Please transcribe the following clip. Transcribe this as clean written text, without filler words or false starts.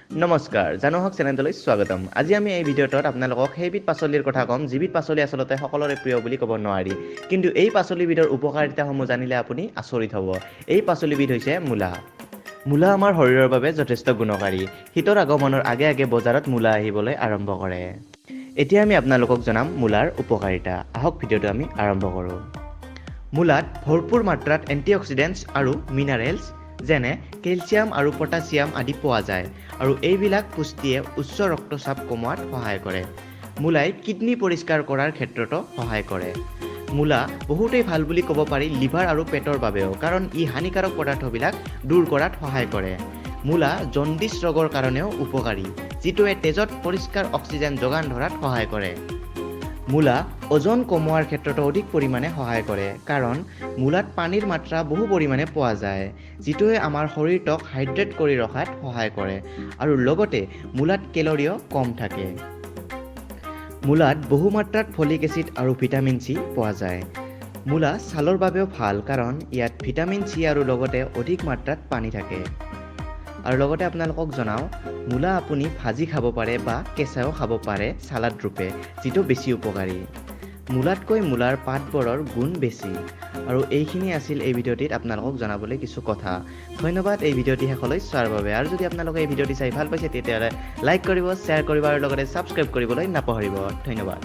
নমস্কাৰ জানোহক চেনেললৈ স্বাগতম। আজি আমি এই ভিডিঅ'টোত আপোনালোকক সেইবিধ পাচলিৰ কথা ক'ম যিবিধ পাচলি আচলতে সকলোৰে প্ৰিয় বুলি ক'ব নোৱাৰি, কিন্তু এই পাচলিবিধৰ উপকাৰিতাসমূহ জানিলে আপুনি আচৰিত হ'ব। এই পাচলিবিধ হৈছে মূলা। মূলা আমাৰ শৰীৰৰ বাবে যথেষ্ট গুণকাৰী। শীতৰ আগমনৰ আগে আগে বজাৰত মূলা আহিবলৈ আৰম্ভ কৰে। এতিয়া আমি আপোনালোকক জনাম মূলাৰ উপকাৰিতা। আহক ভিডিঅ'টো আমি আৰম্ভ কৰোঁ। মূলাত ভৰপূৰ মাত্ৰাত এণ্টিঅক্সিডেণ্টছ আৰু মিনাৰেলছ যেনে কেলছিয়াম আৰু পটাছিয়াম আদি পোৱা যায় আৰু এইবিলাক পুষ্টিয়ে উচ্চ ৰক্তচাপ কমোৱাত সহায় কৰে। মূলাই কিডনী পৰিষ্কাৰ কৰাৰ ক্ষেত্ৰতো সহায় কৰে। মূলা বহুতেই ভাল বুলি ক'ব পাৰি লিভাৰ আৰু পেটৰ বাবেও, কাৰণ ই হানিকাৰক পদাৰ্থবিলাক দূৰ কৰাত সহায় কৰে। মূলা জণ্ডিছ ৰোগৰ কাৰণেও উপকাৰী, যিটোৱে তেজত পৰিষ্কাৰ অক্সিজেন যোগান ধৰাত সহায় কৰে। মূলা ওজন কমোৱাৰ ক্ষেত্ৰতো অধিক পৰিমাণে সহায় কৰে, কাৰণ মূলাত পানীৰ মাত্ৰা বহু পৰিমাণে পোৱা যায়, যিটোৱে আমাৰ শৰীৰটোক হাইড্ৰেট কৰি ৰখাত সহায় কৰে আৰু লগতে মূলাত কেলৰিও কম থাকে। মূলাত বহু মাত্ৰাত ফলিক এচিড আৰু ভিটামিন চি পোৱা যায়। মূলা ছালৰ বাবেও ভাল, কাৰণ ইয়াত ভিটামিন চি আৰু লগতে অধিক মাত্ৰাত পানী থাকে। আৰু লগতে আপোনালোকক জনাওঁ, মূলা আপুনি ভাজি খাব পাৰে বা কেঁচাও খাব পাৰে চালাড ৰূপে, যিটো বেছি উপকাৰী। মূলাতকৈ মূলাৰ পাতবোৰৰ গুণ বেছি। আৰু এইখিনি আছিল এই ভিডিঅ'টিত আপোনালোকক জনাবলৈ কিছু কথা। ধন্যবাদ এই ভিডিঅ'টি শেষলৈ চোৱাৰ বাবে। আৰু যদি আপোনালোকে এই ভিডিঅ'টি চাই ভাল পাইছে তেতিয়াহ'লে লাইক কৰিব, শ্বেয়াৰ কৰিব আৰু লগতে ছাবস্ক্ৰাইব কৰিবলৈ নাপাহৰিব। ধন্যবাদ।